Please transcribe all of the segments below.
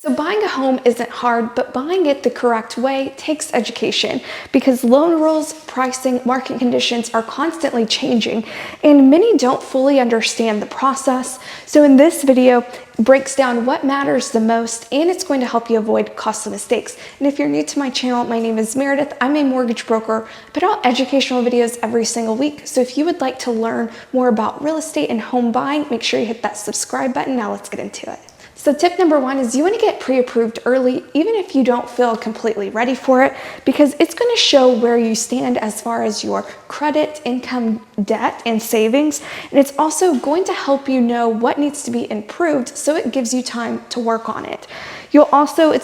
So buying a home isn't hard, but buying it the correct way takes education because loan rules, pricing, market conditions are constantly changing, and many don't fully understand the process. So in this video, it breaks down what matters the most, and it's going to help you avoid costly mistakes. And if you're new to my channel, my name is Meredith. I'm a mortgage broker. I put out educational videos every single week. So if you would like to learn more about real estate and home buying, make sure you hit that subscribe button. Now let's get into it. So tip number one is you want to get pre-approved early, even if you don't feel completely ready for it, because it's going to show where you stand as far as your credit, income, debt, and savings. And it's also going to help you know what needs to be improved, so it gives you time to work on it. You'll also,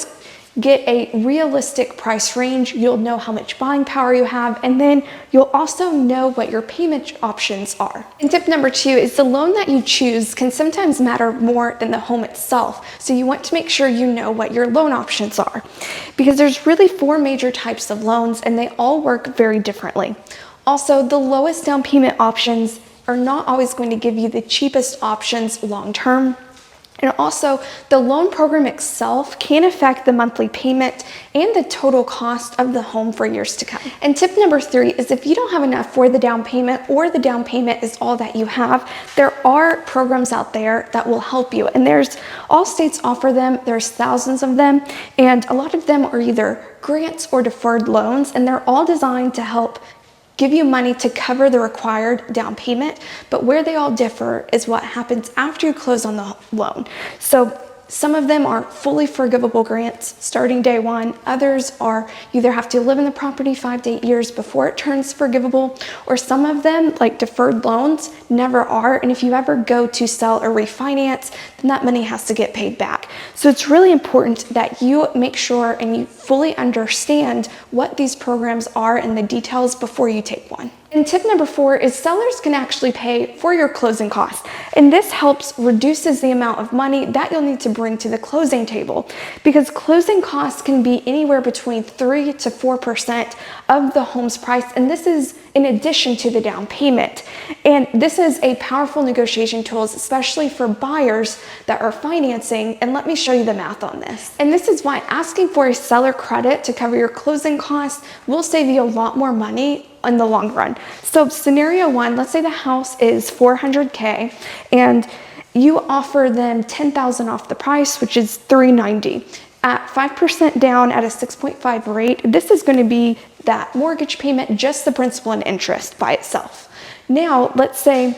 get a realistic price range. You'll know how much buying power you have, and then you'll also know what your payment options are. And tip number two is the loan that you choose can sometimes matter more than the home itself. So you want to make sure you know what your loan options are, because there's really four major types of loans and they all work very differently. Also, the lowest down payment options are not always going to give you the cheapest options long term. And also, the loan program itself can affect the monthly payment and the total cost of the home for years to come. And tip number three is if you don't have enough for the down payment, or the down payment is all that you have, there are programs out there that will help you. And all states offer them. There's thousands of them, and a lot of them are either grants or deferred loans, and they're all designed to help give you money to cover the required down payment, but where they all differ is what happens after you close on the loan. So some of them are fully forgivable grants starting day one. Others are you either have to live in the property 5 to 8 years before it turns forgivable, or some of them, like deferred loans, never are. And if you ever go to sell or refinance, then that money has to get paid back. So it's really important that you make sure and you fully understand what these programs are and the details before you take one. And tip number four is sellers can actually pay for your closing costs. And this reduces the amount of money that you'll need to bring to the closing table, because closing costs can be anywhere between 3 to 4% of the home's price. And this is in addition to the down payment. And this is a powerful negotiation tool, especially for buyers that are financing. And let me show you the math on this. And this is why asking for a seller credit to cover your closing costs will save you a lot more money in the long run. So scenario one, let's say the house is $400K and you offer them $10,000 off the price, which is $390. At 5% down at a 6.5 rate, this is going to be that mortgage payment, just the principal and interest by itself. Now, let's say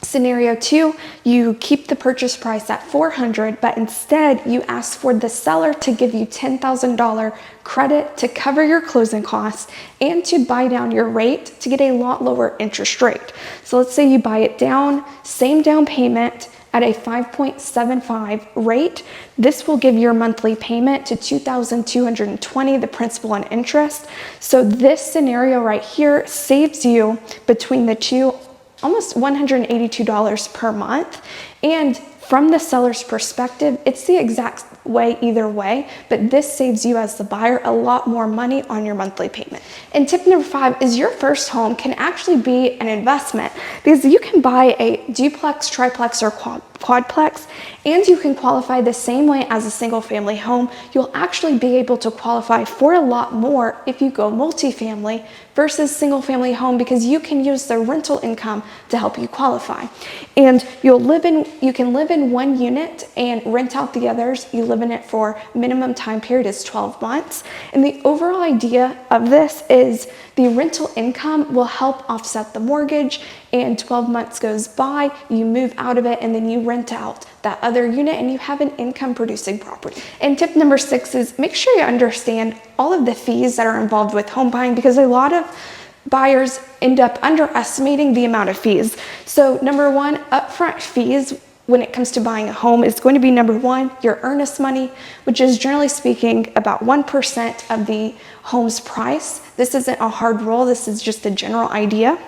scenario two, you keep the purchase price at $400, but instead you ask for the seller to give you $10,000 credit to cover your closing costs and to buy down your rate to get a lot lower interest rate. So let's say you buy it down, same down payment at a 5.75 rate. This will give your monthly payment to $2,220, the principal and interest. So this scenario right here saves you between the two almost $182 per month. And from the seller's perspective, it's the exact way either way, but this saves you as the buyer a lot more money on your monthly payment. And tip number five is your first home can actually be an investment, because you can buy a duplex, triplex, or quadplex, and you can qualify the same way as a single family home. You'll actually be able to qualify for a lot more if you go multifamily versus single family home, because you can use the rental income to help you qualify. And you can live in one unit and rent out the others. You live in it for minimum time period is 12 months. And the overall idea of this is the rental income will help offset the mortgage, and 12 months goes by, you move out of it, and then you rent out that other unit and you have an income producing property. And tip number six is make sure you understand all of the fees that are involved with home buying, because a lot of buyers end up underestimating the amount of fees. So number one, upfront fees when it comes to buying a home is going to be number one, your earnest money, which is generally speaking about 1% of the home's price. This isn't a hard rule, this is just a general idea.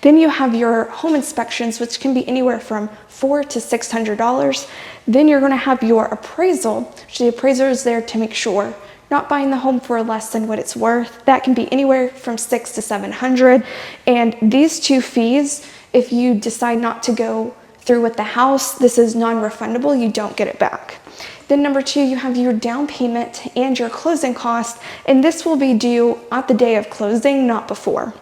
Then you have your home inspections, which can be anywhere from $400 to $600. Then you're gonna have your appraisal, which the appraiser is there to make sure not buying the home for less than what it's worth. That can be anywhere from $600 to $700. And these two fees, if you decide not to go through with the house, this is non-refundable, you don't get it back. Then number 2, you have your down payment and your closing costs, and this will be due at the day of closing, not before.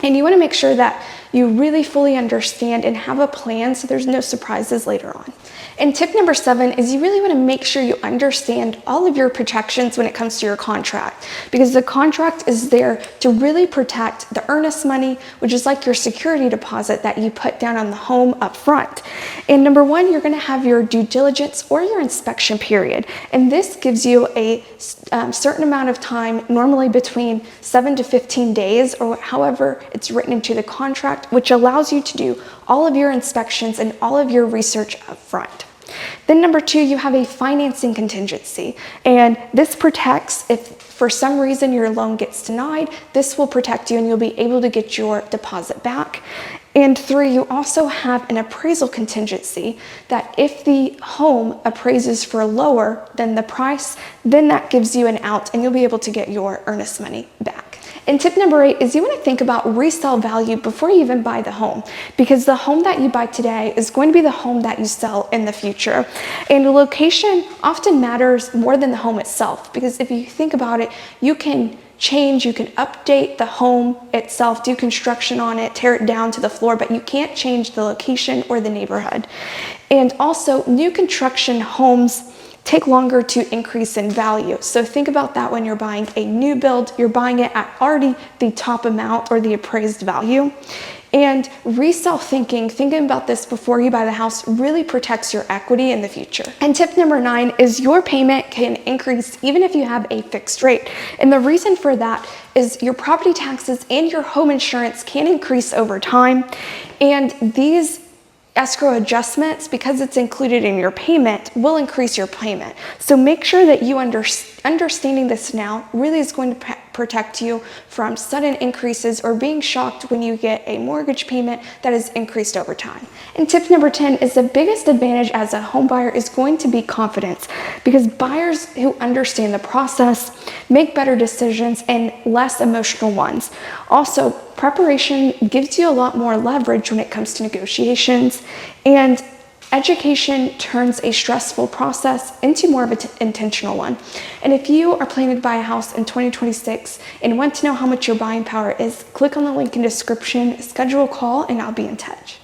And you want to make sure that you really fully understand and have a plan so there's no surprises later on. And tip number 7 is you really want to make sure you understand all of your protections when it comes to your contract, because the contract is there to really protect the earnest money, which is like your security deposit that you put down on the home up front. And number 1, you're going to have your due diligence or your inspection period. And this gives you a certain amount of time, normally between 7 to 15 days, or however it's written into the contract, which allows you to do all of your inspections and all of your research up front. Then number 2, you have a financing contingency, and this protects if for some reason your loan gets denied, this will protect you and you'll be able to get your deposit back. And 3, you also have an appraisal contingency that if the home appraises for lower than the price, then that gives you an out and you'll be able to get your earnest money back. And tip number 8 is you want to think about resale value before you even buy the home, because the home that you buy today is going to be the home that you sell in the future. And the location often matters more than the home itself, because if you think about it, you can change, you can update the home itself, do construction on it, tear it down to the floor, but you can't change the location or the neighborhood. And also, new construction homes take longer to increase in value. So think about that when you're buying a new build, you're buying it at already the top amount or the appraised value. And resale thinking about this before you buy the house really protects your equity in the future. And tip number 9 is your payment can increase even if you have a fixed rate. And the reason for that is your property taxes and your home insurance can increase over time. And these escrow adjustments, because it's included in your payment, will increase your payment. So make sure that you understanding this now really is going to protect you from sudden increases or being shocked when you get a mortgage payment that is increased over time. And tip number 10 is the biggest advantage as a home buyer is going to be confidence, because buyers who understand the process make better decisions and less emotional ones. Also, preparation gives you a lot more leverage when it comes to negotiations, and education turns a stressful process into more of an intentional one. And if you are planning to buy a house in 2026 and want to know how much your buying power is, click on the link in the description, schedule a call, and I'll be in touch.